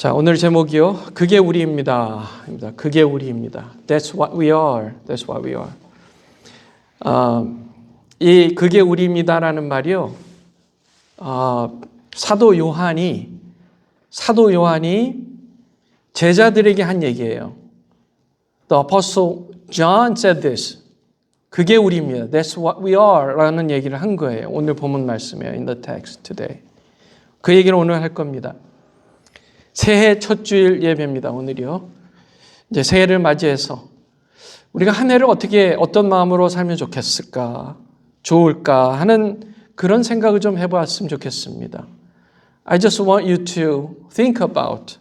자, 오늘 제목이요. 그게 우리입니다. 그게 우리입니다. That's what we are. That's what we are. 이 그게 우리입니다라는 말이요. 사도 요한이 제자들에게 한 얘기예요. The Apostle John said this. 그게 우리입니다. That's what we are 라는 얘기를 한 거예요. 오늘 본문 말씀이에요. In the text today. 그 얘기를 오늘 할 겁니다. 새해 첫 주일 예배입니다. 오늘이요. 이제 새해를 맞이해서 우리가 한 해를 어떤 마음으로 살면 좋을까 하는 그런 생각을 좀 해보았으면 좋겠습니다. I just want you to think about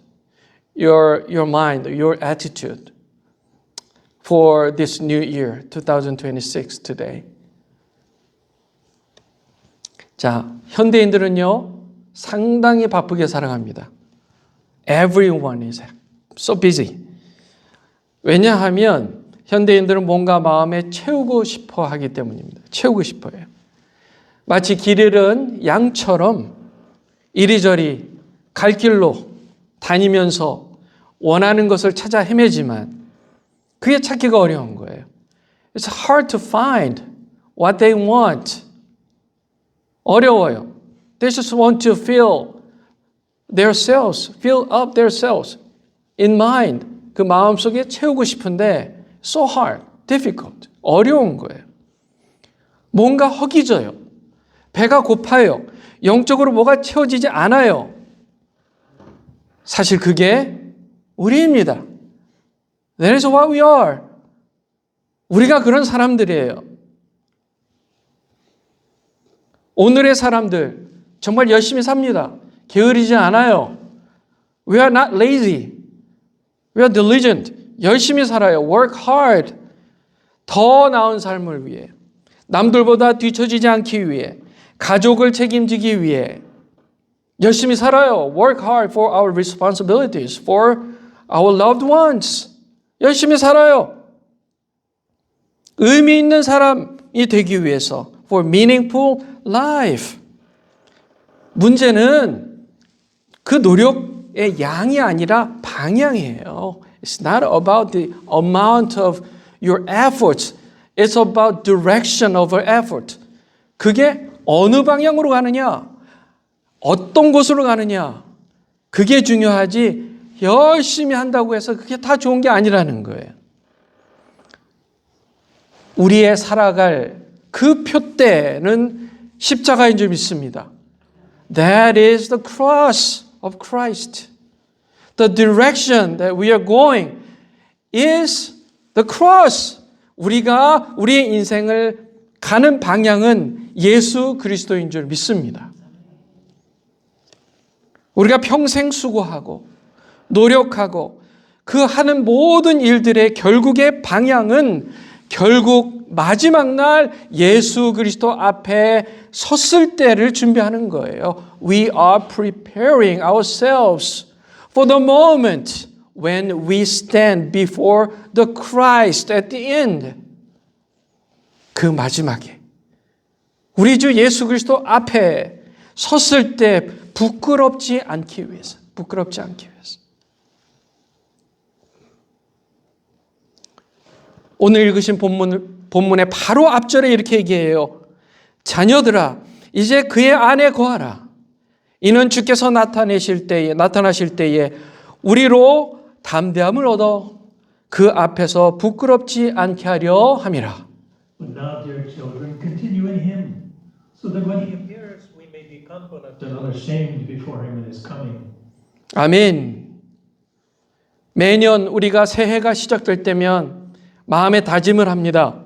your mind, your attitude for this new year, 2026 today. 자, 현대인들은요, 상당히 바쁘게 살아갑니다. Everyone is so busy. 왜냐하면 현대인들은 뭔가 마음에 채우고 싶어 하기 때문입니다. 채우고 싶어요. 마치 길 잃은 양처럼 이리저리 갈 길로 다니면서 원하는 것을 찾아 헤매지만 그게 찾기가 어려운 거예요. It's hard to find what they want. 어려워요. They just want to fill up their selves in mind. 그 마음속에 채우고 싶은데 so hard, difficult, 어려운 거예요. 뭔가 허기져요. 배가 고파요. 영적으로 뭐가 채워지지 않아요. 사실 그게 우리입니다. That is what we are. 우리가 그런 사람들이에요. 오늘의 사람들 정말 열심히 삽니다. 게으르지 않아요. We are not lazy. We are diligent. 열심히 살아요. Work hard. 더 나은 삶을 위해. 남들보다 뒤처지지 않기 위해. 가족을 책임지기 위해. 열심히 살아요. Work hard for our responsibilities, for our loved ones. 열심히 살아요. 의미 있는 사람이 되기 위해서. For meaningful life. 문제는 그 노력의 양이 아니라 방향이에요. It's not about the amount of your efforts. It's about direction of your effort. 그게 어느 방향으로 가느냐, 어떤 곳으로 가느냐, 그게 중요하지 열심히 한다고 해서 그게 다 좋은 게 아니라는 거예요. 우리의 살아갈 그 표대는 십자가인 줄 믿습니다. That is the cross of Christ. The direction that we are going is the cross. 우리가 우리의 인생을 가는 방향은 예수 그리스도인 줄 믿습니다. 우리가 평생 수고하고 노력하고 그 하는 모든 일들의 결국의 방향은 결국 마지막 날 예수 그리스도 앞에 섰을 때를 준비하는 거예요. We are preparing ourselves for the moment when we stand before the Christ at the end. 그 마지막에 우리 주 예수 그리스도 앞에 섰을 때 부끄럽지 않기 위해서. 오늘 읽으신 본문의 바로 앞절에 이렇게 얘기해요. 자녀들아, 이제 그의 안에 거하라. 이는 주께서 나타나실 때에 우리로 담대함을 얻어 그 앞에서 부끄럽지 않게 하려 함이라. But now, dear children, continue in him, so that when he appears, we may be confident and unashamed before him in his coming. 아멘. 매년 우리가 새해가 시작될 때면 마음에 다짐을 합니다.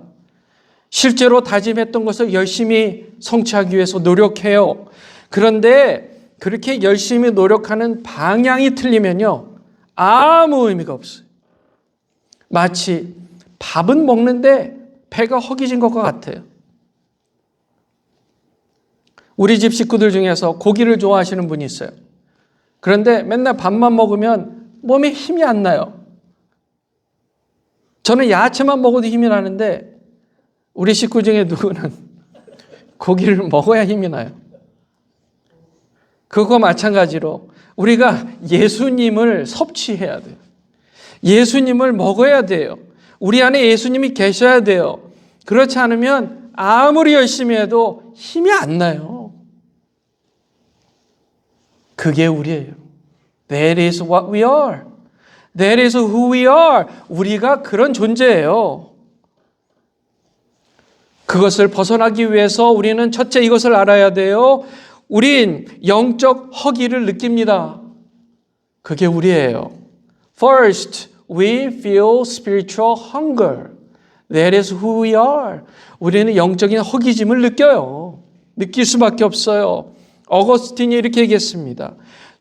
실제로 다짐했던 것을 열심히 성취하기 위해서 노력해요. 그런데 그렇게 열심히 노력하는 방향이 틀리면요, 아무 의미가 없어요. 마치 밥은 먹는데 배가 허기진 것과 같아요. 우리 집 식구들 중에서 고기를 좋아하시는 분이 있어요. 그런데 맨날 밥만 먹으면 몸에 힘이 안 나요. 저는 야채만 먹어도 힘이 나는데 우리 식구 중에 누구는 고기를 먹어야 힘이 나요. 그거 마찬가지로 우리가 예수님을 섭취해야 돼요. 예수님을 먹어야 돼요. 우리 안에 예수님이 계셔야 돼요. 그렇지 않으면 아무리 열심히 해도 힘이 안 나요. 그게 우리예요. That is what we are. That is who we are. 우리가 그런 존재예요. 그것을 벗어나기 위해서 우리는 첫째 이것을 알아야 돼요. 우린 영적 허기를 느낍니다. 그게 우리예요. First, we feel spiritual hunger. That is who we are. 우리는 영적인 허기짐을 느껴요. 느낄 수밖에 없어요. 어거스틴이 이렇게 얘기했습니다.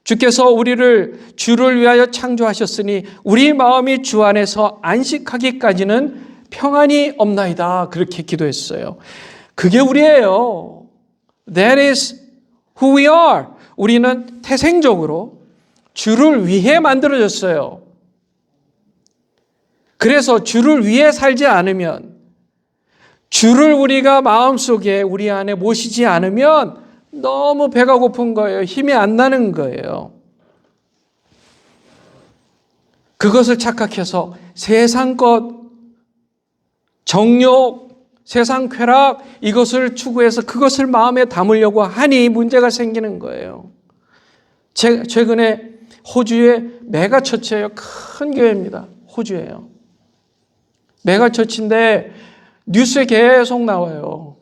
주께서 우리를 주를 위하여 창조하셨으니 우리 마음이 주 안에서 안식하기까지는 평안이 없나이다. 그렇게 기도했어요. 그게 우리예요. That is who we are. 우리는 태생적으로 주를 위해 만들어졌어요. 그래서 주를 위해 살지 않으면, 주를 우리가 마음속에 우리 안에 모시지 않으면 너무 배가 고픈 거예요. 힘이 안 나는 거예요. 그것을 착각해서 세상 것, 정욕, 세상 쾌락 이것을 추구해서 그것을 마음에 담으려고 하니 문제가 생기는 거예요. 최근에 호주의 메가처치예요. 큰 교회입니다. 호주예요. 메가처치인데 뉴스에 계속 나와요.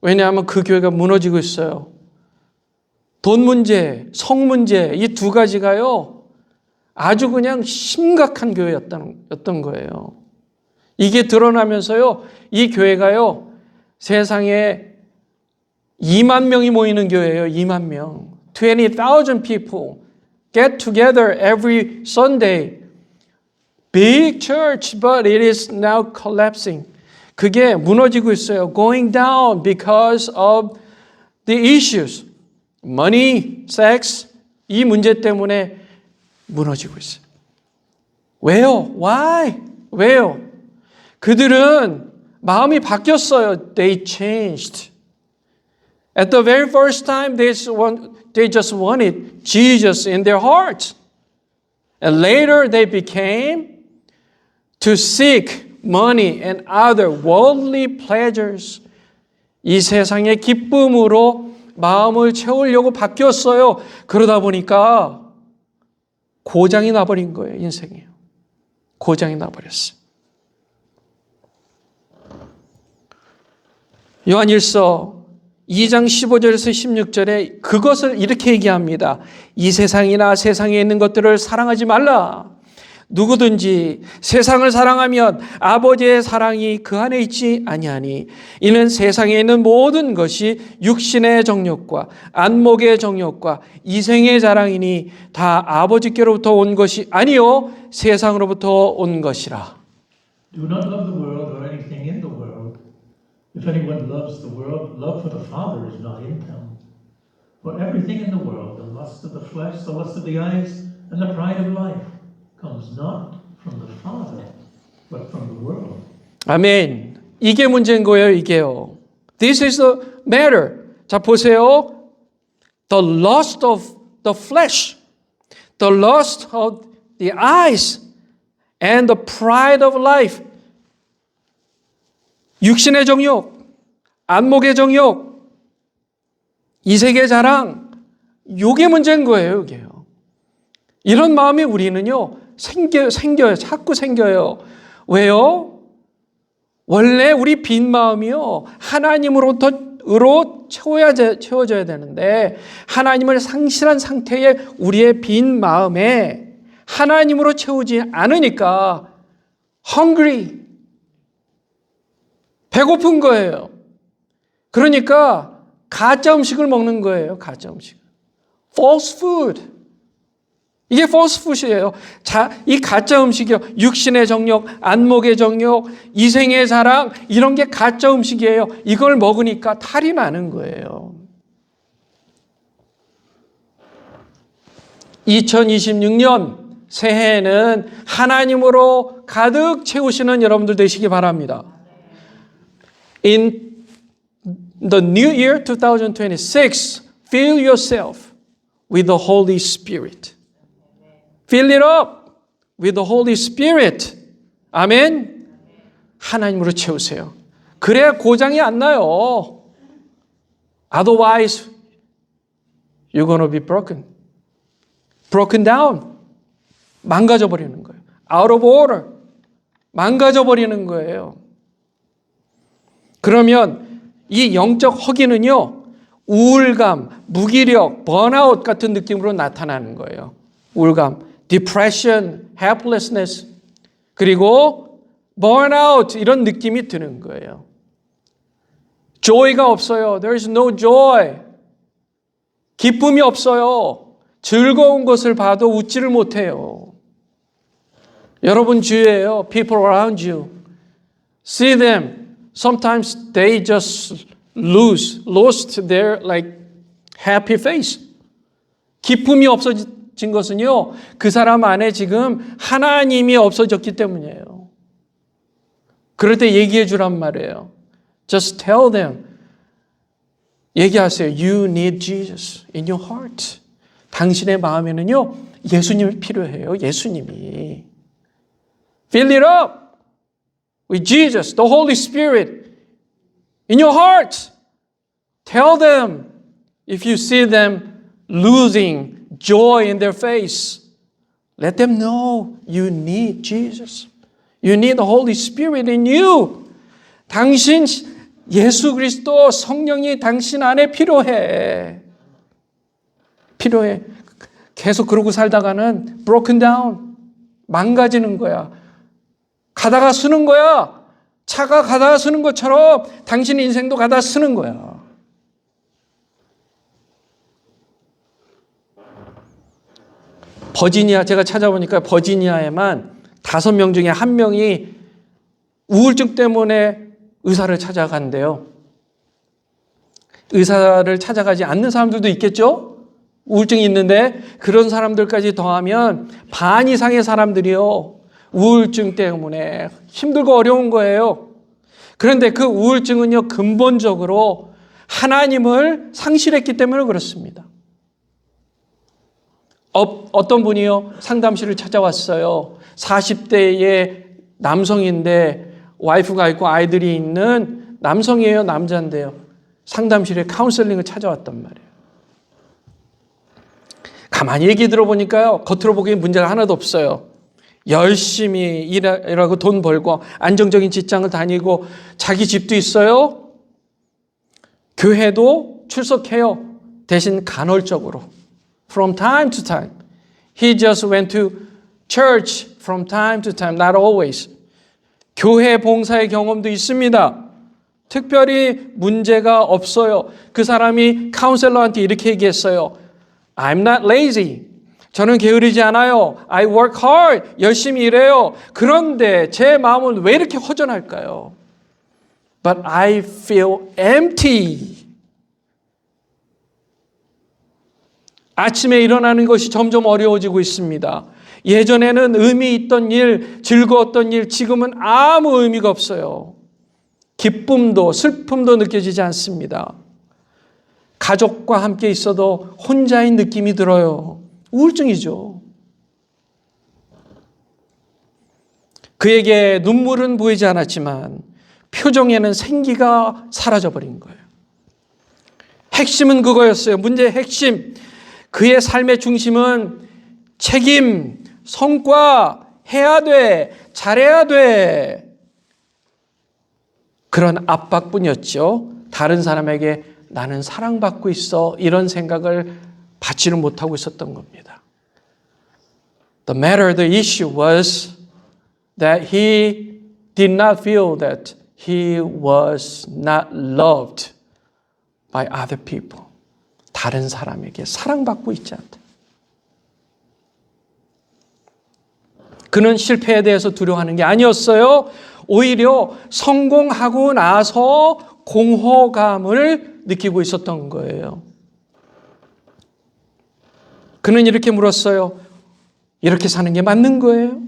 왜냐하면 그 교회가 무너지고 있어요. 돈 문제, 성 문제 이 두 가지가요. 아주 그냥 심각한 교회였던 거예요. 이게 드러나면서요. 이 교회가요. 세상에 2만 명이 모이는 교회예요. 2만 명. 20,000 people get together every Sunday. Big church, but it is now collapsing. 그게 무너지고 있어요. Going down because of the issues. Money, sex, 이 문제 때문에 무너지고 있어요. 왜요? Why? 왜요? 그들은 마음이 바뀌었어요. They changed. At the very first time, they just wanted Jesus in their hearts. And later they became to seek money and other worldly pleasures. 이 세상의 기쁨으로 마음을 채우려고 바뀌었어요. 그러다 보니까 고장이 나버린 거예요. 인생이요. 고장이 나버렸어요. 요한일서 2장 15절에서 16절에 그것을 이렇게 얘기합니다. 이 세상이나 세상에 있는 것들을 사랑하지 말라. 누구든지 세상을 사랑하면 아버지의 사랑이 그 안에 있지 아니하니 이는 세상에 있는 모든 것이 육신의 정욕과 안목의 정욕과 이생의 자랑이니 다 아버지께로부터 온 것이 아니요 세상으로부터 온 것이라. Do not love the world or anything in the world. If anyone loves the world, love for the Father is not in them. For everything in the world, the lust of the flesh, the lust of the eyes, and the pride of life, comes not from the Father, but from the world. 아멘. 이게 문제인 거예요, 이게요. This is the matter. 자, 보세요. The lust of the flesh, the lust of the eyes, and the pride of life. 육신의 정욕, 안목의 정욕, 이색의 자랑, 요게 문제인 거예요, 이게요. 이런 마음이 우리는요, 생겨요. 자꾸 생겨요. 왜요? 원래 우리 빈 마음이요, 하나님으로 채워져야 되는데, 하나님을 상실한 상태의 우리의 빈 마음에 하나님으로 채우지 않으니까, hungry, 배고픈 거예요. 그러니까 가짜 음식을 먹는 거예요. 가짜 음식. false food. 이게 false food이에요. 이 가짜 음식이요. 육신의 정욕, 안목의 정욕, 이생의 자랑 이런 게 가짜 음식이에요. 이걸 먹으니까 탈이 나는 거예요. 2026년 새해에는 하나님으로 가득 채우시는 여러분들 되시기 바랍니다. In the new year 2026, fill yourself with the Holy Spirit. Fill it up with the Holy Spirit. 아멘. 하나님으로 채우세요. 그래야 고장이 안 나요. Otherwise, you're going to be broken. Broken down. 망가져 버리는 거예요. Out of order. 망가져 버리는 거예요. 그러면 이 영적 허기는요, 우울감, 무기력, 번아웃 같은 느낌으로 나타나는 거예요. 우울감, depression, helplessness, 그리고 burnout 이런 느낌이 드는 거예요. joy가 없어요. There is no joy. 기쁨이 없어요. 즐거운 것을 봐도 웃지를 못해요. 여러분 주위에요. People around you. See them. Sometimes they just lost their happy face. 기쁨이 없어진 것은요, 그 사람 안에 지금 하나님이 없어졌기 때문이에요. 그럴 때 얘기해 주란 말이에요. Just tell them. 얘기하세요. You need Jesus in your heart. 당신의 마음에는요, 예수님이 필요해요. 예수님이. Fill it up with Jesus, the Holy Spirit in your heart. Tell them if you see them losing joy in their face. Let them know you need Jesus. You need the Holy Spirit in you. 당신 예수 그리스도 성령이 당신 안에 필요해. 필요해. 계속 그러고 살다가는 broken down. 망가지는 거야. 가다가 쓰는 거야. 차가 가다가 쓰는 것처럼 당신 인생도 가다가 쓰는 거야. 버지니아, 제가 찾아보니까 버지니아에만 5명 중에 1명이 우울증 때문에 의사를 찾아간대요. 의사를 찾아가지 않는 사람들도 있겠죠? 우울증이 있는데 그런 사람들까지 더하면 반 이상의 사람들이요, 우울증 때문에 힘들고 어려운 거예요. 그런데 그 우울증은요, 근본적으로 하나님을 상실했기 때문에 그렇습니다. 어떤 분이요, 상담실을 찾아왔어요. 40대의 남성인데 와이프가 있고 아이들이 있는 남성이에요, 남자인데요. 상담실에 카운셀링을 찾아왔단 말이에요. 가만히 얘기 들어보니까요, 겉으로 보기엔 문제가 하나도 없어요. 열심히 일하고 돈 벌고 안정적인 직장을 다니고 자기 집도 있어요. 교회도 출석해요. 대신 간헐적으로. From time to time. He just went to church from time to time, not always. 교회 봉사의 경험도 있습니다. 특별히 문제가 없어요. 그 사람이 카운셀러한테 이렇게 얘기했어요. I'm not lazy. 저는 게으르지 않아요. I work hard. 열심히 일해요. 그런데 제 마음은 왜 이렇게 허전할까요? But I feel empty. 아침에 일어나는 것이 점점 어려워지고 있습니다. 예전에는 의미 있던 일, 즐거웠던 일, 지금은 아무 의미가 없어요. 기쁨도 슬픔도 느껴지지 않습니다. 가족과 함께 있어도 혼자인 느낌이 들어요. 우울증이죠. 그에게 눈물은 보이지 않았지만 표정에는 생기가 사라져버린 거예요. 핵심은 그거였어요. 문제의 핵심. 그의 삶의 중심은 책임, 성과, 해야 돼, 잘해야 돼. 그런 압박뿐이었죠. 다른 사람에게 나는 사랑받고 있어, 이런 생각을 받지를 못하고 있었던 겁니다. The matter, the issue was that he did not feel that he was not loved by other people. 다른 사람에게 사랑받고 있지 않다. 그는 실패에 대해서 두려워하는 게 아니었어요. 오히려 성공하고 나서 공허감을 느끼고 있었던 거예요. 그는 이렇게 물었어요. 이렇게 사는 게 맞는 거예요?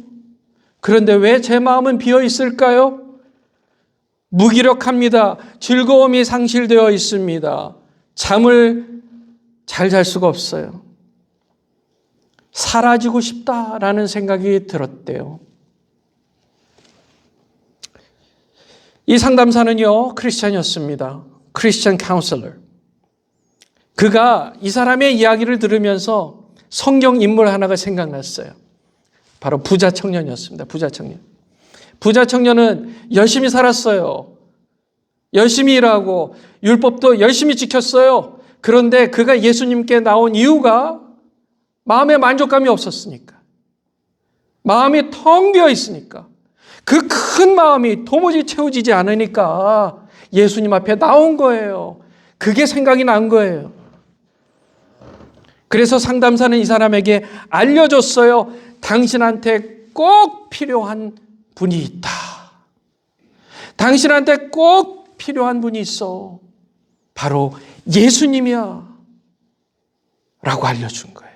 그런데 왜 제 마음은 비어 있을까요? 무기력합니다. 즐거움이 상실되어 있습니다. 잠을 잘 잘 수가 없어요. 사라지고 싶다라는 생각이 들었대요. 이 상담사는요, 크리스찬이었습니다. 크리스찬 카운슬러. 그가 이 사람의 이야기를 들으면서 성경 인물 하나가 생각났어요. 바로 부자 청년이었습니다. 부자 청년. 부자 청년은 열심히 살았어요. 열심히 일하고 율법도 열심히 지켰어요. 그런데 그가 예수님께 나온 이유가 마음에 만족감이 없었으니까. 마음이 텅 비어 있으니까. 그 큰 마음이 도무지 채워지지 않으니까 예수님 앞에 나온 거예요. 그게 생각이 난 거예요. 그래서 상담사는 이 사람에게 알려줬어요. 당신한테 꼭 필요한 분이 있다. 당신한테 꼭 필요한 분이 있어. 바로 예수님이야. 라고 알려준 거예요.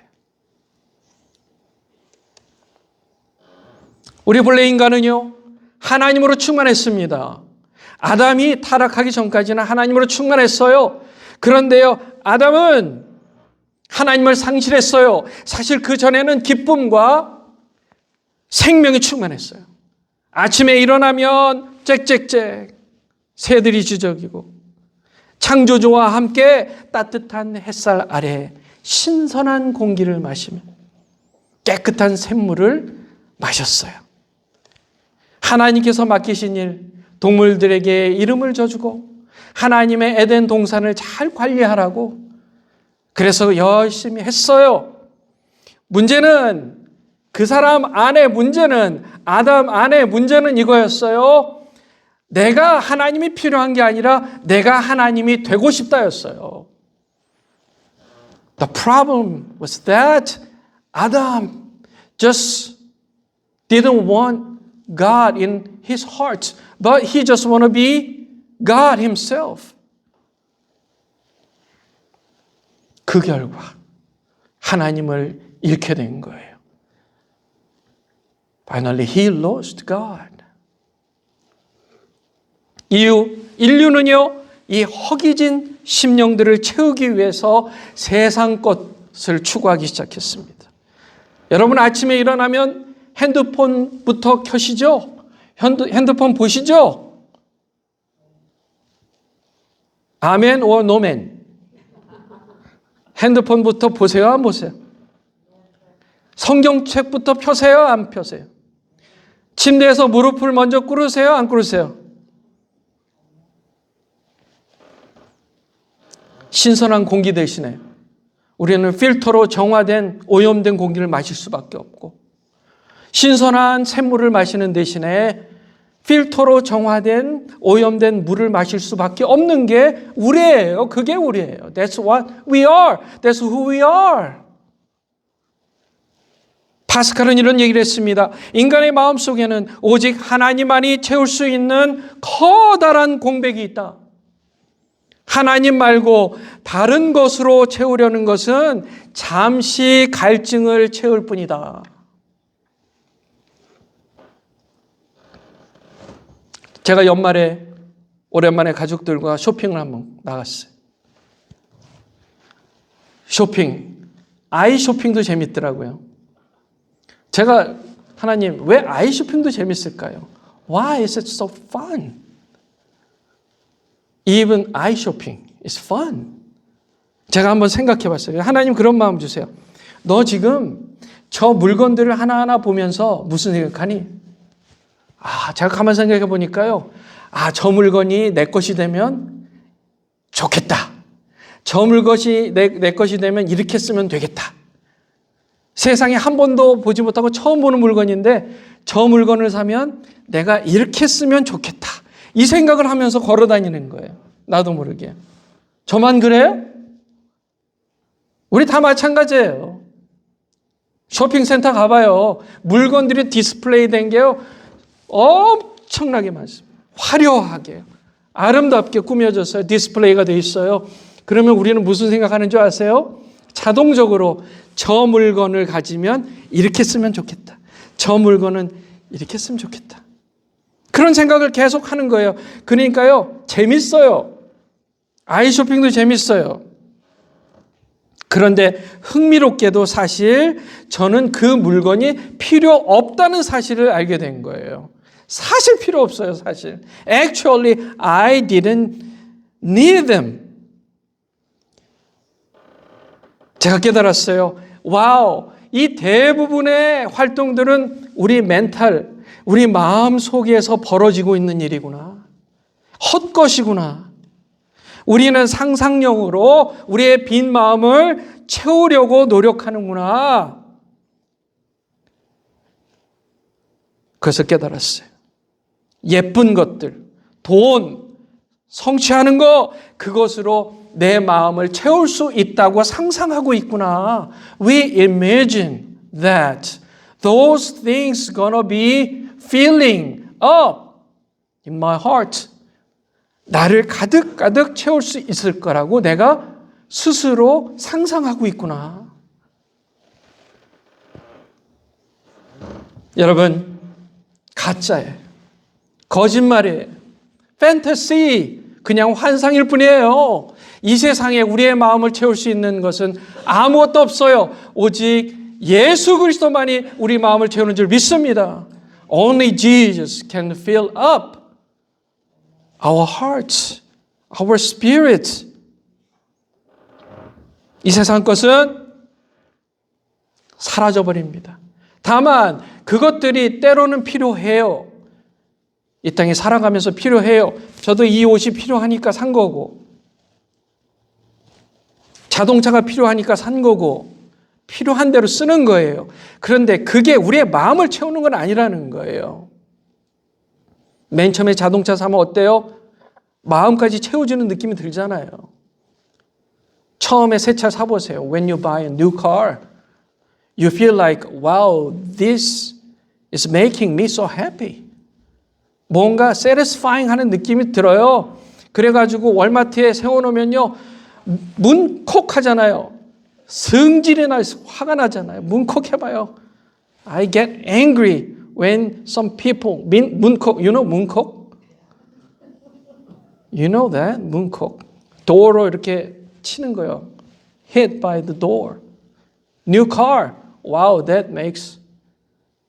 우리 본래 인간은요, 하나님으로 충만했습니다. 아담이 타락하기 전까지는 하나님으로 충만했어요. 그런데요, 아담은 하나님을 상실했어요. 사실 그 전에는 기쁨과 생명이 충만했어요. 아침에 일어나면 짹짹짹 새들이 지저귀고 창조주와 함께 따뜻한 햇살 아래 신선한 공기를 마시며 깨끗한 샘물을 마셨어요. 하나님께서 맡기신 일, 동물들에게 이름을 져주고 하나님의 에덴 동산을 잘 관리하라고 그래서 열심히 했어요. 문제는 그 사람 안의 문제는 아담 안의 문제는 이거였어요. 내가 하나님이 필요한 게 아니라 내가 하나님이 되고 싶다였어요. The problem was that Adam just didn't want God in his heart, but he just want to be God himself. 그 결과 하나님을 잃게 된 거예요. Finally, he lost God. 인류는요, 이 허기진 심령들을 채우기 위해서 세상 것을 추구하기 시작했습니다. 여러분 아침에 일어나면 핸드폰부터 켜시죠? 핸드폰 보시죠? 아멘 or 노멘? 핸드폰부터 보세요, 안 보세요? 성경책부터 펴세요, 안 펴세요? 침대에서 무릎을 먼저 꿇으세요, 안 꿇으세요? 신선한 공기 대신에 우리는 필터로 정화된 오염된 공기를 마실 수밖에 없고 신선한 샘물을 마시는 대신에 필터로 정화된 오염된 물을 마실 수밖에 없는 게 우리예요. 그게 우리예요. That's what we are. That's who we are. 파스칼은 이런 얘기를 했습니다. 인간의 마음속에는 오직 하나님만이 채울 수 있는 커다란 공백이 있다. 하나님 말고 다른 것으로 채우려는 것은 잠시 갈증을 채울 뿐이다. 제가 연말에 오랜만에 가족들과 쇼핑을 한번 나갔어요. 쇼핑, 아이 쇼핑도 재밌더라고요. 제가 하나님 왜 아이 쇼핑도 재밌을까요? Why is it so fun? Even eye shopping is fun. 제가 한번 생각해 봤어요. 하나님 그런 마음 주세요. 너 지금 저 물건들을 하나하나 보면서 무슨 생각하니? 제가 가만 생각해 보니까요. 저 물건이 내 것이 되면 좋겠다. 저 물건이 내 것이 되면 이렇게 쓰면 되겠다. 세상에 한 번도 보지 못하고 처음 보는 물건인데 저 물건을 사면 내가 이렇게 쓰면 좋겠다. 이 생각을 하면서 걸어 다니는 거예요. 나도 모르게. 저만 그래요? 우리 다 마찬가지예요. 쇼핑센터 가봐요. 물건들이 디스플레이 된 게요. 엄청나게 많습니다. 화려하게 아름답게 꾸며져서 디스플레이가 돼 있어요. 그러면 우리는 무슨 생각하는 줄 아세요? 자동적으로 저 물건을 가지면 이렇게 쓰면 좋겠다. 저 물건은 이렇게 쓰면 좋겠다. 그런 생각을 계속 하는 거예요. 그러니까요, 재밌어요. 아이 쇼핑도 재밌어요. 그런데 흥미롭게도 사실 저는 그 물건이 필요 없다는 사실을 알게 된 거예요. 사실 필요 없어요, 사실. Actually, I didn't need them. 제가 깨달았어요. 와우, 이 대부분의 활동들은 우리 멘탈, 우리 마음 속에서 벌어지고 있는 일이구나. 헛것이구나. 우리는 상상력으로 우리의 빈 마음을 채우려고 노력하는구나. 그래서 깨달았어요. 예쁜 것들, 돈, 성취하는 거, 그것으로 내 마음을 채울 수 있다고 상상하고 있구나. We imagine that those things gonna be filling up in my heart. 나를 가득가득 채울 수 있을 거라고 내가 스스로 상상하고 있구나. 여러분, 가짜예요. 거짓말이에요. 판타시, 그냥 환상일 뿐이에요. 이 세상에 우리의 마음을 채울 수 있는 것은 아무것도 없어요. 오직 예수 그리스도만이 우리 마음을 채우는 줄 믿습니다. Only Jesus can fill up our hearts, our spirit. 이 세상 것은 사라져버립니다. 다만 그것들이 때로는 필요해요. 이 땅에 살아가면서 필요해요. 저도 이 옷이 필요하니까 산 거고, 자동차가 필요하니까 산 거고, 필요한 대로 쓰는 거예요. 그런데 그게 우리의 마음을 채우는 건 아니라는 거예요. 맨 처음에 자동차 사면 어때요? 마음까지 채워지는 느낌이 들잖아요. 처음에 새 차 사보세요. When you buy a new car, you feel like, wow, this is making me so happy. 뭔가 satisfying 하는 느낌이 들어요. 그래가지고 월마트에 세워놓으면요, 문콕 하잖아요. 성질이 나서 화가 나잖아요. 문콕 해봐요. I get angry when some people, 문콕, you know 문콕? You know that? 문콕. 도어로 이렇게 치는 거예요. Hit by the door. New car. Wow, that makes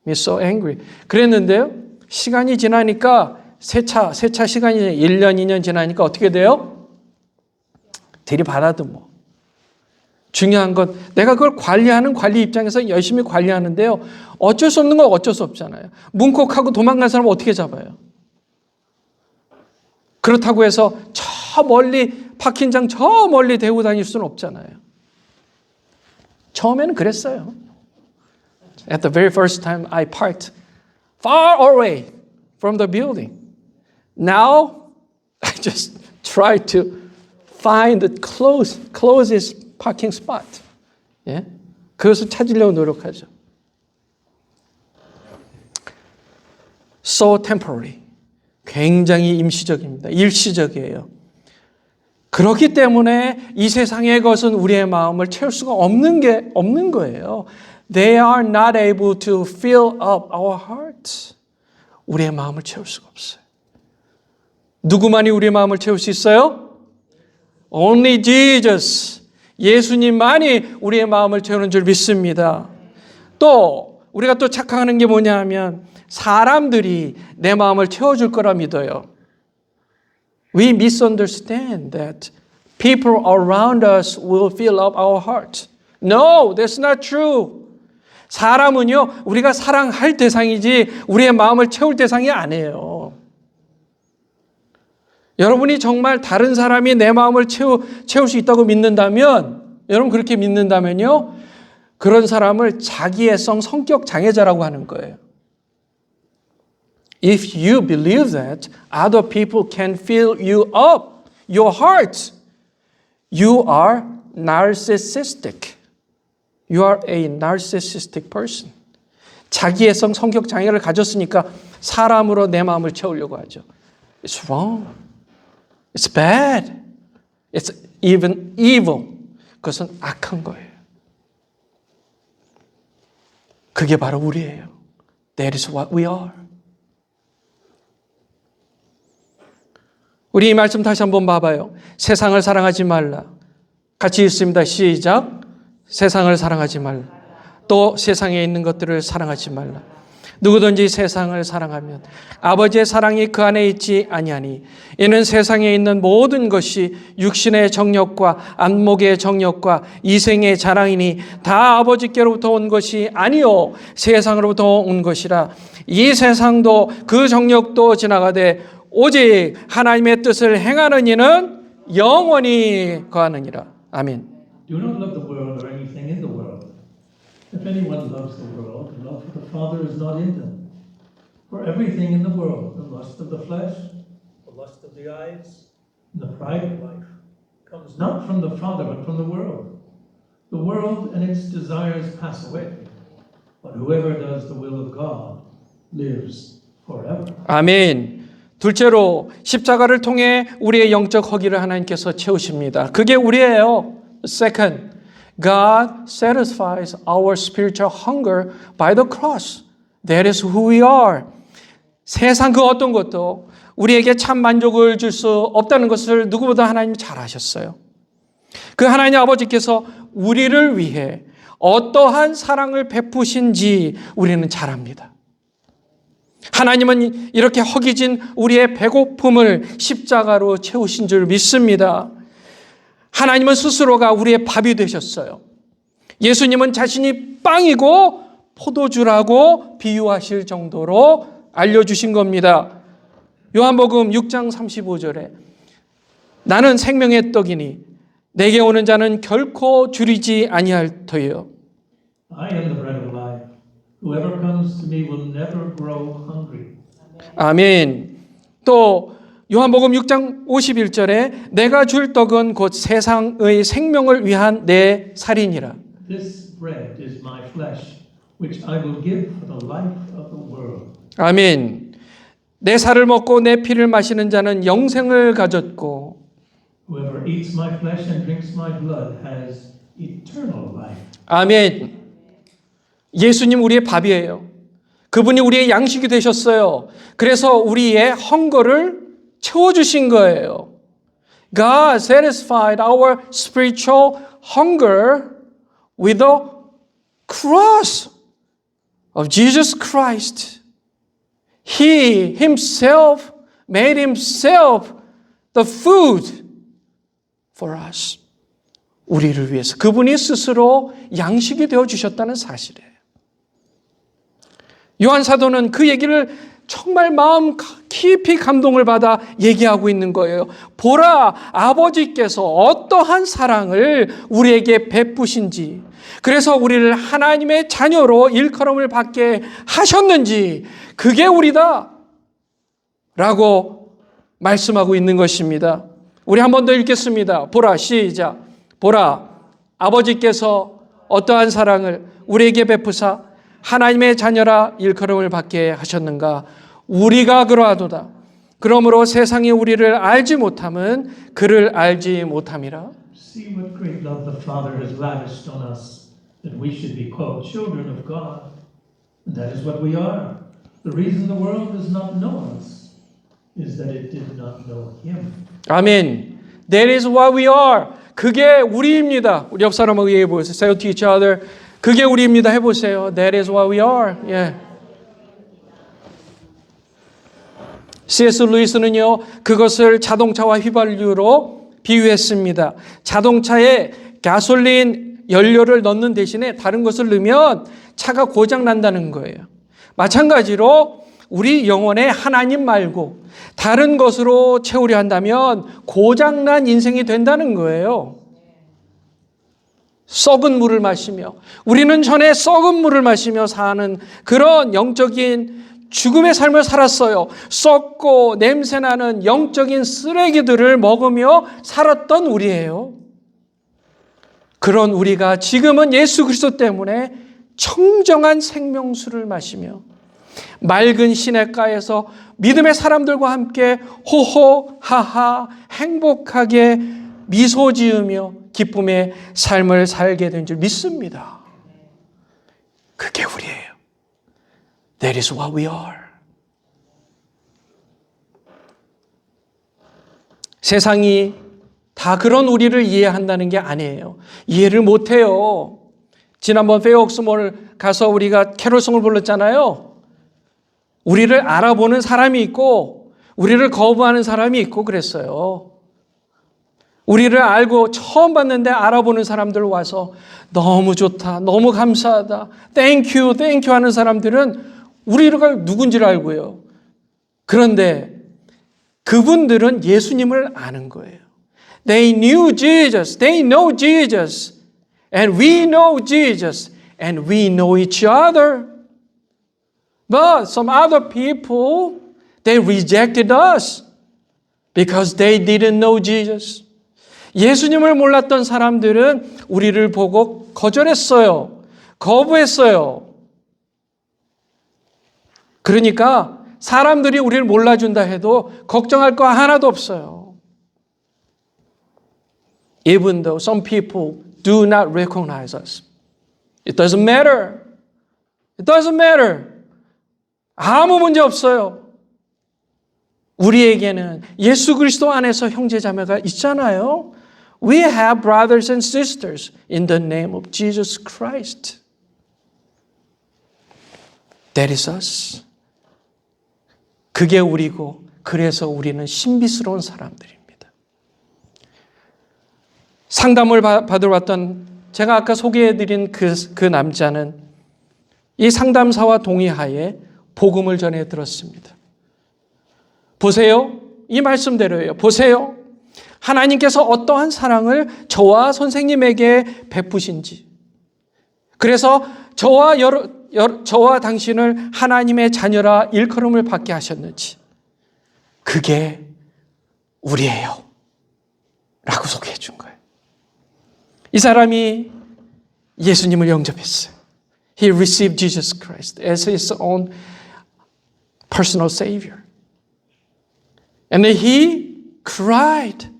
me so angry. 그랬는데요. 시간이 지나니까 새 차 시간이 1년, 2년 지나니까 어떻게 돼요? 들이받아도 뭐. 중요한 건 내가 그걸 관리하는 관리 입장에서 열심히 관리하는데요. 어쩔 수 없는 건 어쩔 수 없잖아요. 문콕하고 도망간 사람은 어떻게 잡아요? 그렇다고 해서 저 멀리 파킹장 저 멀리 대고 다닐 수는 없잖아요. 처음에는 그랬어요. At the very first time I parked far away from the building. Now I just try to find the closest parking spot. 예? 그것을 찾으려고 노력하죠. So temporary. 굉장히 임시적입니다. 일시적이에요. 그렇기 때문에 이 세상의 것은 우리의 마음을 채울 수가 없는 거예요. They are not able to fill up our hearts. 우리의 마음을 채울 수가 없어요. 누구만이 우리의 마음을 채울 수 있어요? Only Jesus. 예수님만이 우리의 마음을 채우는 줄 믿습니다. 또 우리가 또 착각하는 게 뭐냐 하면 사람들이 내 마음을 채워줄 거라 믿어요. We misunderstand that people around us will fill up our heart. No, that's not true. 사람은요, 우리가 사랑할 대상이지 우리의 마음을 채울 대상이 아니에요. 여러분이 정말 다른 사람이 내 마음을 채울 수 있다고 믿는다면, 여러분 그렇게 믿는다면요, 그런 사람을 자기애성 성격 장애자라고 하는 거예요. If you believe that other people can fill you up, your heart, you are narcissistic. You are a narcissistic person. 자기애성 성격 장애를 가졌으니까 사람으로 내 마음을 채우려고 하죠. It's wrong. It's bad. It's even evil. 그것은 악한 거예요. 그게 바로 우리예요. That is what we are. 우리 이 말씀 다시 한번 봐봐요. 세상을 사랑하지 말라. 같이 읽습니다. 시작. 세상을 사랑하지 말라. 또 세상에 있는 것들을 사랑하지 말라. 누구든지 세상을 사랑하면 아버지의 사랑이 그 안에 있지 아니하니 이는 세상에 있는 모든 것이 육신의 정욕과 안목의 정욕과 이생의 자랑이니 다 아버지께로부터 온 것이 아니요 세상으로부터 온 것이라. 이 세상도 그 정욕도 지나가되 오직 하나님의 뜻을 행하는 이는 영원히 거하느니라. 아멘. Do not love the world or anything in the world. If anyone loves the world, the love for the Father is not in them. For everything in the world, the lust of the flesh, the lust of the eyes, and the pride of life, comes not from the Father, but from the world. The world and its desires pass away, but whoever does the will of God lives forever. 아멘. 둘째로 십자가를 통해 우리의 영적 허기를 하나님께서 채우십니다. 그게 우리예요. Second, God satisfies our spiritual hunger by the cross. That is who we are. 세상 그 어떤 것도 우리에게 참 만족을 줄 수 없다는 것을 누구보다 하나님이 잘 아셨어요. 그 하나님 아버지께서 우리를 위해 어떠한 사랑을 베푸신지 우리는 잘 압니다. 하나님은 이렇게 허기진 우리의 배고픔을 십자가로 채우신 줄 믿습니다. 하나님은 스스로가 우리의 밥이 되셨어요. 예수님은 자신이 빵이고 포도주라고 비유하실 정도로 알려주신 겁니다. 요한복음 6장 35절에 나는 생명의 떡이니 내게 오는 자는 결코 줄이지 아니할 터예요. I am the bread of life. Whoever comes to me will never grow hungry. 아멘. 또 요한복음 6장 51절에 내가 줄 떡은 곧 세상의 생명을 위한 내 살이니라. This bread is my flesh, which I will give for the life of the world. 아멘. 내 살을 먹고 내 피를 마시는 자는 영생을 가졌고 Whoever eats my flesh and drinks my blood has eternal life. 아멘. 예수님 우리의 밥이에요. 그분이 우리의 양식이 되셨어요. 그래서 우리의 헝거를 채워주신 거예요. God satisfied our spiritual hunger with the cross of Jesus Christ. He himself made himself the food for us. 우리를 위해서 그분이 스스로 양식이 되어 주셨다는 사실이에요. 요한 사도는 그 얘기를 정말 마음 깊이 감동을 받아 얘기하고 있는 거예요. 보라, 아버지께서 어떠한 사랑을 우리에게 베푸신지, 그래서 우리를 하나님의 자녀로 일컬음을 받게 하셨는지, 그게 우리다 라고 말씀하고 있는 것입니다. 우리 한 번 더 읽겠습니다. 보라, 시작. 보라, 아버지께서 어떠한 사랑을 우리에게 베푸사 하나님의 자녀라 일컬음을 받게 하셨는가. 우리가 그러하도다. 그러므로 세상이 우리를 알지 못함은 그를 알지 못함이라. See what great love the Father has lavished on us, that we should be called children of God. And that is what we are. The reason the world does not know us is that it did not know Him. 아멘. That is what we are. 그게 우리입니다. 우리 옆 사람하고 얘기해 보세요. Say to each other. 그게 우리입니다. 해보세요. That is what we are. 예. C.S. 루이스는요, 그것을 자동차와 휘발유로 비유했습니다. 자동차에 가솔린 연료를 넣는 대신에 다른 것을 넣으면 차가 고장 난다는 거예요. 마찬가지로 우리 영혼에 하나님 말고 다른 것으로 채우려 한다면 고장난 인생이 된다는 거예요. 썩은 물을 마시며, 우리는 전에 썩은 물을 마시며 사는 그런 영적인 죽음의 삶을 살았어요. 썩고 냄새나는 영적인 쓰레기들을 먹으며 살았던 우리예요. 그런 우리가 지금은 예수 그리스도 때문에 청정한 생명수를 마시며 맑은 시냇가에서 믿음의 사람들과 함께 호호하하 행복하게 미소 지으며 기쁨의 삶을 살게 된 줄 믿습니다. 그게 우리예요. That is what we are. 세상이 다 그런 우리를 이해한다는 게 아니에요. 이해를 못해요. 지난번 페이옥스몰 가서 우리가 캐롤송을 불렀잖아요. 우리를 알아보는 사람이 있고 우리를 거부하는 사람이 있고 그랬어요. 우리를 알고 처음 봤는데 알아보는 사람들 와서 너무 좋다, 너무 감사하다, 땡큐, 땡큐 하는 사람들은 우리가 누군지를 알고요. 그런데 그분들은 예수님을 아는 거예요. They knew Jesus, they know Jesus, and we know Jesus, and we know each other. But some other people, they rejected us because they didn't know Jesus. 예수님을 몰랐던 사람들은 우리를 보고 거절했어요. 거부했어요. 그러니까 사람들이 우리를 몰라준다 해도 걱정할 거 하나도 없어요. Even though some people do not recognize us. It doesn't matter. It doesn't matter. 아무 문제 없어요. 우리에게는 예수 그리스도 안에서 형제자매가 있잖아요. We have brothers and sisters in the name of Jesus Christ. That is us. 그게 우리고 그래서 우리는 신비스러운 사람들입니다. 상담을 받으러 왔던 제가 아까 소개해드린 그 남자는 이 상담사와 동의하에 복음을 전해 들었습니다. 보세요. 이 말씀대로예요. 보세요. 하나님께서 어떠한 사랑을 저와 선생님에게 베푸신지. 그래서 저와 당신을 하나님의 자녀라 일컬음을 받게 하셨는지. 그게 우리예요. 라고 소개해 준 거예요. 이 사람이 예수님을 영접했어요. He received Jesus Christ as his own personal savior. And he cried.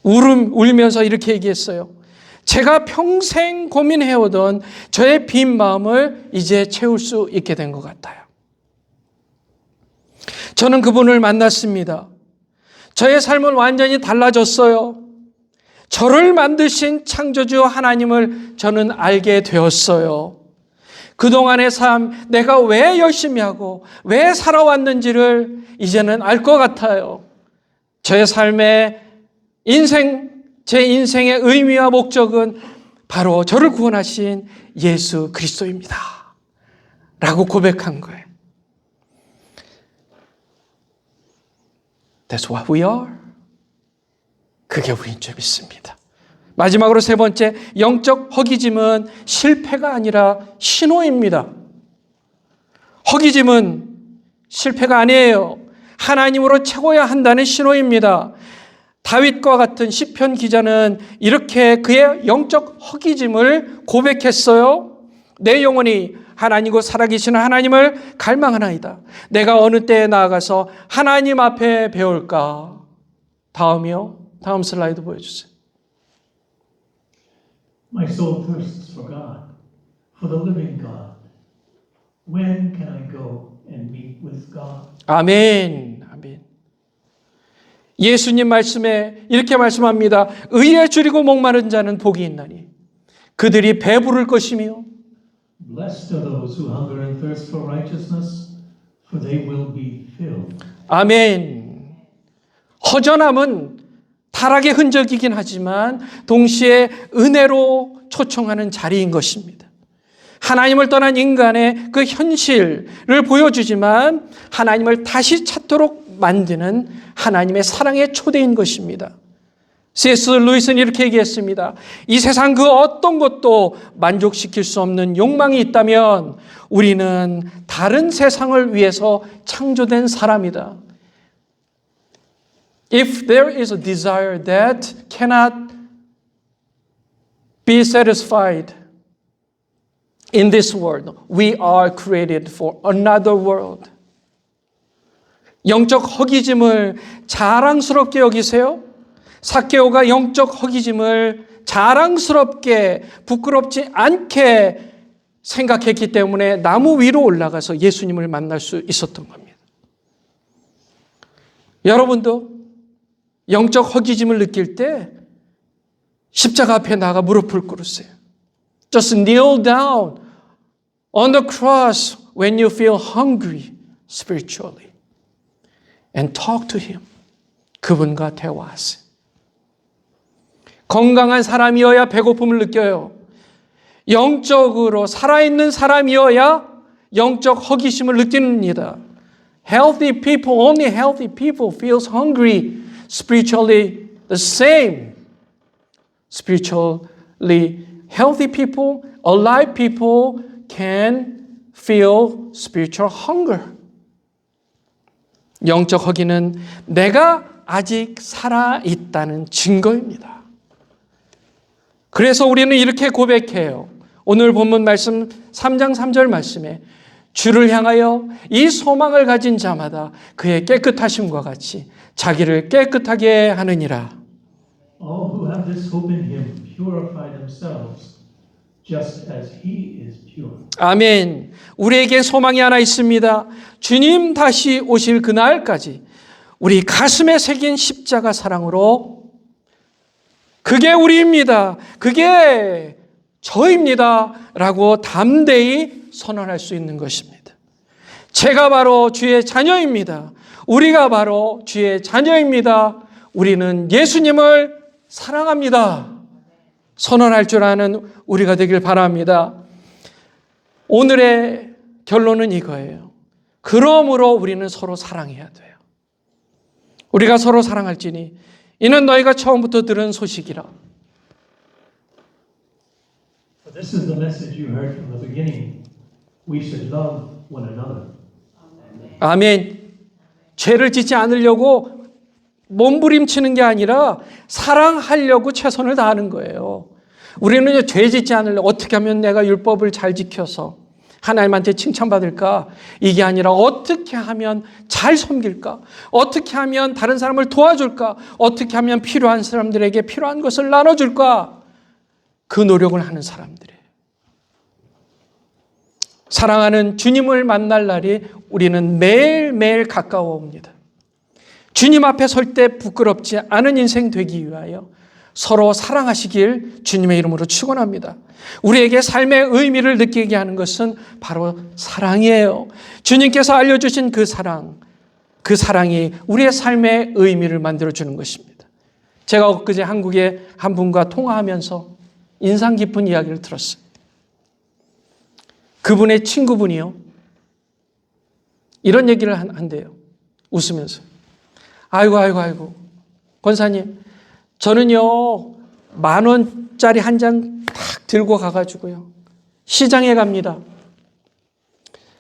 울면서 이렇게 얘기했어요. 제가 평생 고민해오던 저의 빈 마음을 이제 채울 수 있게 된 것 같아요. 저는 그분을 만났습니다. 저의 삶은 완전히 달라졌어요. 저를 만드신 창조주 하나님을 저는 알게 되었어요. 그동안의 삶, 내가 왜 열심히 하고 왜 살아왔는지를 이제는 알 것 같아요. 저의 삶의 제 인생의 의미와 목적은 바로 저를 구원하신 예수 그리스도입니다. 라고 고백한 거예요. That's what we are. 그게 우린 줄 믿습니다. 마지막으로 세 번째, 영적 허기짐은 실패가 아니라 신호입니다. 허기짐은 실패가 아니에요. 하나님으로 채워야 한다는 신호입니다. 다윗과 같은 시편 기자는 이렇게 그의 영적 허기짐을 고백했어요. 내 영혼이 하나님과 살아계시는 하나님을 갈망하나이다. 내가 어느 때에 나아가서 하나님 앞에 배울까? 다음이요. 다음 슬라이드 보여주세요. My soul thirsts for God, for the living God. When can I go and meet with God? 아멘. 아멘. 예수님 말씀에 이렇게 말씀합니다. 의에 줄이고 목마른 자는 복이 있나니 그들이 배부를 것이며 Blessed are those who hunger and thirst for righteousness, for they will be filled. 아멘. 허전함은 타락의 흔적이긴 하지만 동시에 은혜로 초청하는 자리인 것입니다. 하나님을 떠난 인간의 그 현실을 보여주지만 하나님을 다시 찾도록 만드는 하나님의 사랑의 초대인 것입니다. C.S. 루이스는 이렇게 얘기했습니다. 이 세상 그 어떤 것도 만족시킬 수 없는 욕망이 있다면 우리는 다른 세상을 위해서 창조된 사람이다. If there is a desire that cannot be satisfied in this world, we are created for another world. 영적 허기짐을 자랑스럽게 여기세요. 삭개오가 영적 허기짐을 자랑스럽게 부끄럽지 않게 생각했기 때문에 나무 위로 올라가서 예수님을 만날 수 있었던 겁니다. 여러분도 영적 허기짐을 느낄 때 십자가 앞에 나가 무릎을 꿇으세요. Just kneel down on the cross when you feel hungry spiritually and talk to Him. 그분과 대화하세요. 건강한 사람이어야 배고픔을 느껴요. 영적으로 살아있는 사람이어야 영적 허기심을 느낍니다. Healthy people, only healthy people feels hungry spiritually the same. Spiritually healthy people, alive people can feel spiritual hunger. 영적 허기는 내가 아직 살아있다는 증거입니다. 그래서 우리는 이렇게 고백해요. 오늘 본문 말씀 3장 3절 말씀에 주를 향하여 이 소망을 가진 자마다 그의 깨끗하심과 같이 자기를 깨끗하게 하느니라. All who have this hope in Him purify themselves just as He is pure. 아멘. 우리에게 소망이 하나 있습니다. 주님 다시 오실 그날까지 우리 가슴에 새긴 십자가 사랑으로 그게 우리입니다. 그게 저입니다. 라고 담대히 선언할 수 있는 것입니다. 제가 바로 주의 자녀입니다. 우리가 바로 주의 자녀입니다. 우리는 예수님을 사랑합니다. 선언할 줄 아는 우리가 되길 바랍니다. 오늘의 결론은 이거예요. 그러므로 우리는 서로 사랑해야 돼요. 우리가 서로 사랑할지니 이는 너희가 처음부터 들은 소식이라. This is the message you heard from the beginning. We should love one another. 아멘. 죄를 짓지 않으려고 몸부림치는 게 아니라 사랑하려고 최선을 다하는 거예요. 우리는 죄 짓지 않으려고 어떻게 하면 내가 율법을 잘 지켜서 하나님한테 칭찬받을까? 이게 아니라 어떻게 하면 잘 섬길까? 어떻게 하면 다른 사람을 도와줄까? 어떻게 하면 필요한 사람들에게 필요한 것을 나눠줄까? 그 노력을 하는 사람들이에요. 사랑하는 주님을 만날 날이 우리는 매일매일 가까워 옵니다. 주님 앞에 설 때 부끄럽지 않은 인생 되기 위하여 서로 사랑하시길 주님의 이름으로 축원합니다. 우리에게 삶의 의미를 느끼게 하는 것은 바로 사랑이에요. 주님께서 알려주신 그 사랑이 우리의 삶의 의미를 만들어주는 것입니다. 제가 엊그제 한국의 한 분과 통화하면서 인상 깊은 이야기를 들었어요. 그분의 친구분이요, 이런 얘기를 한대요. 웃으면서. 아이고 권사님, 저는요 10,000원짜리 한 장 탁 들고 가가지고요 시장에 갑니다.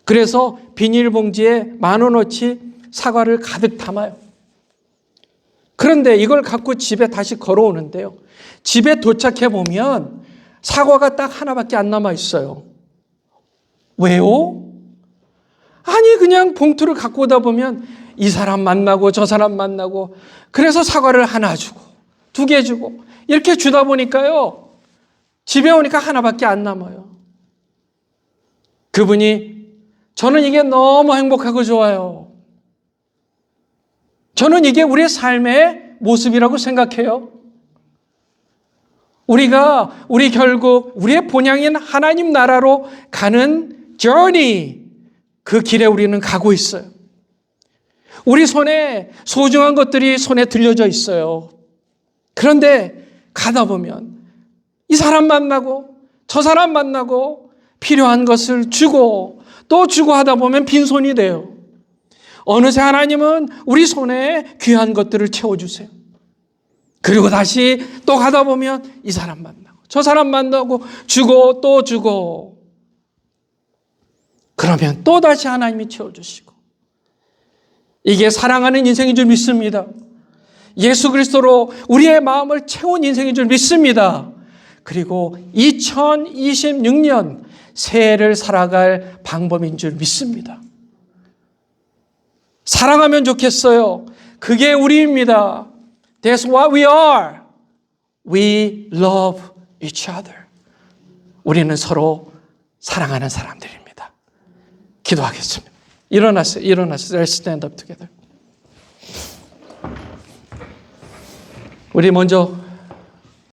그래서 비닐봉지에 10,000원어치 사과를 가득 담아요. 그런데 이걸 갖고 집에 다시 걸어오는데요, 집에 도착해 보면 사과가 딱 하나밖에 안 남아 있어요. 왜요? 아니 그냥 봉투를 갖고 오다 보면 이 사람 만나고 저 사람 만나고 그래서 사과를 하나 주고 2개 주고 이렇게 주다 보니까요 집에 오니까 하나밖에 안 남아요. 그분이 저는 이게 너무 행복하고 좋아요. 저는 이게 우리의 삶의 모습이라고 생각해요. 우리 결국 우리의 본향인 하나님 나라로 가는 journey, 그 길에 우리는 가고 있어요. 우리 손에 소중한 것들이 손에 들려져 있어요. 그런데 가다 보면 이 사람 만나고 저 사람 만나고 필요한 것을 주고 또 주고 하다 보면 빈손이 돼요. 어느새 하나님은 우리 손에 귀한 것들을 채워주세요. 그리고 다시 또 가다 보면 이 사람 만나고 저 사람 만나고 주고 또 주고, 그러면 또 다시 하나님이 채워주시고, 이게 사랑하는 인생인 줄 믿습니다. 예수 그리스도로 우리의 마음을 채운 인생인 줄 믿습니다. 그리고 2026년 새해를 살아갈 방법인 줄 믿습니다. 사랑하면 좋겠어요. 그게 우리입니다. That's what we are. We love each other. 우리는 서로 사랑하는 사람들입니다. 기도하겠습니다. 일어나세요. Let's stand up together. 우리 먼저